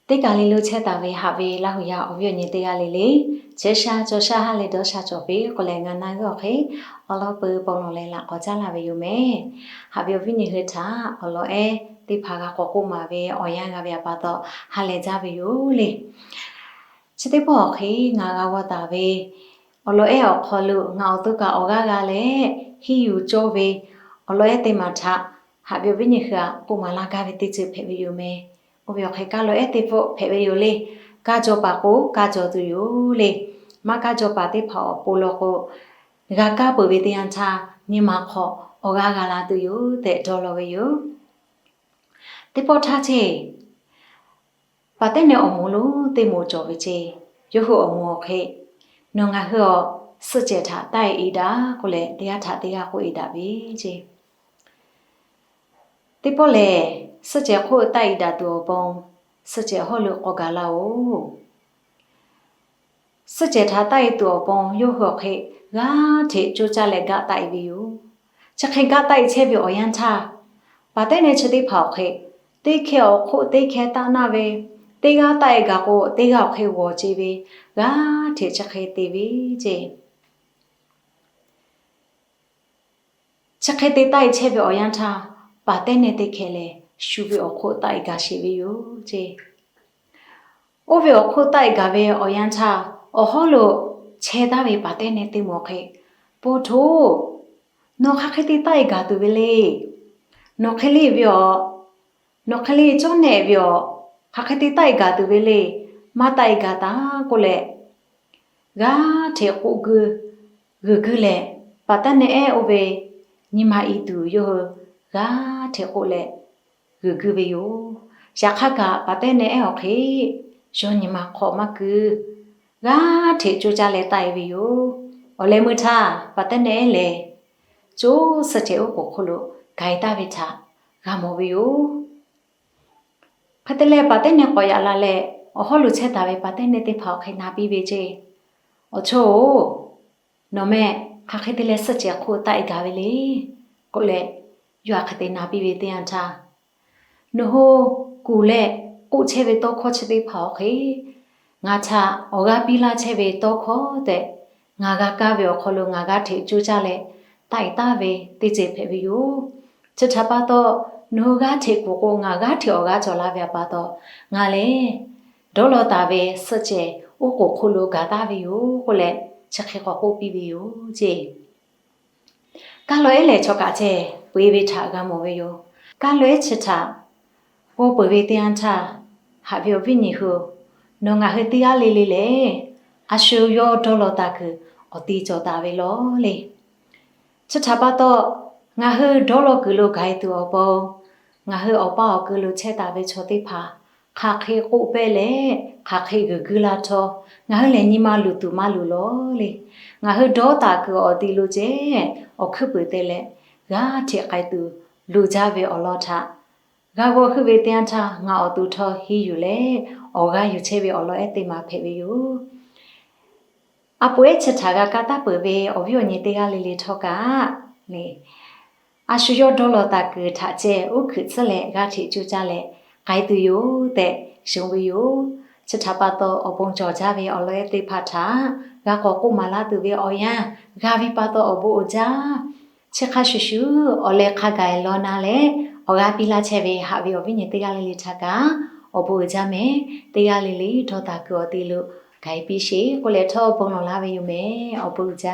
တေကလေးလို့ချက်တာပဲဟာပဲလာဟူရအပြည့်ညတေကလေးလေဂျေရှာဂျောရှာဟာလေတော့ရှာချောပေကိုလည်းငါနိုင်တော့ခေအလောပေပုံလုံးလဲလာကောကြလာပဲယူမယ်ဟာပြဝိနေဟတာအလောအဲတေဖာကကောကိုမှာပဲအော်ရန်ကပြပါတော့ဟာလေကြပဲယူလေချစ်တေပေါ်ခေငါကဝတ်တာပဲအလောအဲအော်ခေါ်လို့ငါတို့ကအော်ကလည်းဟီယူကြောပဲအလောအဲတေမထဟာပြဝိနေခပုံမလာကပဲတေချေဖေပဲယူမယ်โอเบียใครก็เลยติโฟเผไปอยู่เลยกาจอปาโกกาจอตุอยู่เลยมากาจอปาติพอปูโลโกกากาปุเวติยันชานิมาขอโอกากาลาตุอยู่เตดอลเวอยู่ติโปทาเชปาเตเนอมูลูติโมจอเวเจยุหุอมูเคนงาเหอสุเจทาไตอีดาก็เลยเตียทาเตียโคอีดาบิเจติโปเลစကြခိုတိုက်တာတူပုံစကြဟောလို့ဩကာလာကိုစကြထားတိုက်တူပုံရုပ်ဟောခေဂါထေကြိုးကြလက်ကတိုက်ပြီးယူချက်ခင်ကတိုက်ချဲပြီးအယန်ချပါတဲ့နေချတိဖောက်ခေတိခေခိုတိခေတာနာပဲတေကတိုက်ကကိုတေကခေဝကြည့်ပြီးဂါထေချက်ခေတီပြီးကြည့်ချက်ခေတိတိုက်ချဲပြီးအယန်ချပါတဲ့နေတိခေလေရှုပြီးအခုတိုက်ကရှိပြီယူဂျေ။အိုဘီအခုတိုက်ကပဲအယန်ချအဟောလို့ခြေသားပဲပါတယ်နဲ့တိမောခေပို့ထိုးနော်ခခတိတိုက်ကတူပဲလေနော်ခလေးပြောနော်ခလေးကျုံးနေပြောခခတိတိုက်ကတူပဲလေမတိုက်ကတာကိုလေဂါထေကိုဂူလေပတ်တဲ့အိုဘေညီမဤသူယောဂါထေကိုလေဂူဘေယောရခကပတ်တဲ့နေအော်ခေယောညီမခေါ်မကူဂါထေကြိုးကြလဲတိုင်ဘေယောအလဲမထာပတ်တဲ့နေလေကျိုးစတဲ့ကိုခလို့ဂိုင်တာဝိချဂါမောဘေယောဖတ်တယ်လေပတ်တဲ့နေကိုရလာလေအဟောလူချက်တာပဲပတ်တဲ့နေတိဖောက်ခေနာပြီးပဲချေအချို့နော်မဲခခေတယ်လေစတဲ့ကိုတိုင်ကြပဲလေကိုလေရွာခတဲ့နာပြီးပဲတန်ချာနိုဟိုကူလေကိုချေပဲတော့ခေါ်ချေဖောက်ခေငါချဩဂါပီလာချေပဲတော့ခေါ်တဲ့ငါကကားပြောခေါ်လို့ငါကထေကျူးကြလဲတိုက်တာပဲတိကျဖေပြီယောချက်ချပါတော့နိုကထေကိုငါကထေဩဂါကြော်လာပြပါတော့ငါလေဒေါ်လောတာပဲစက်ကျဲဥကိုခုလိုဂါတာပဲယောကိုလေချက်ခေကိုပြီးပြီယောဂျေကာလွဲလေချောကချေဝေးဝေးထားကမောပဲယောကာလွဲချစ်တာโอ้เปิดเตียนชาหาเพียววินิหูนงาเฮติยาเลเลเลอาชูยอดอลตาคืออติจอตาเวลอเลชะทาปะตองาเฮดอลคือโลไกตัวอปงาเฮอปาคือโลเชตาเวชอติพาคาเคโกเปเลคาเคคือลาทองาเฮเลนิมาลุตุมาลุลอเลงาเฮดอตาคืออติโลเจอคือเปเตเลกาเทไกตุลูจาเวอลอทากาโกคือเวเตียนชางาอตุทอฮีอยู่เลออกาอยู่เชเวอลอเอติมาเพเวอยู่အပွေးချက်တာကကတာပွေပဲအပြိုညတေကလေးလေးထောက်ကလေအရှူရဒေါ်လာတကထားကျဲဥခုစလဲဂါတီကျူကြလဲဂိုင်တူယိုတဲ့ရှုံဝီယိုချက်တာပါတော့အပုံကြော်ကြပဲအလွဲတိဖတ်တာဂါကောကိုမလာတူပဲအယံဂါဗီပါတော့အဘူအကြချက်ခါရှူရှူအလဲခါဂိုင်လောနာလဲအဂါပီလာချက်ပဲဟာပြီးအပြိုညတေကလေးလေးထားကအဘူအကြမဲတေကလေးလေးထောတာကောတီလို့ဂိုင်ပီရှိကိုလေထောပုံလောလာပဲယူမဲအဘူအကြ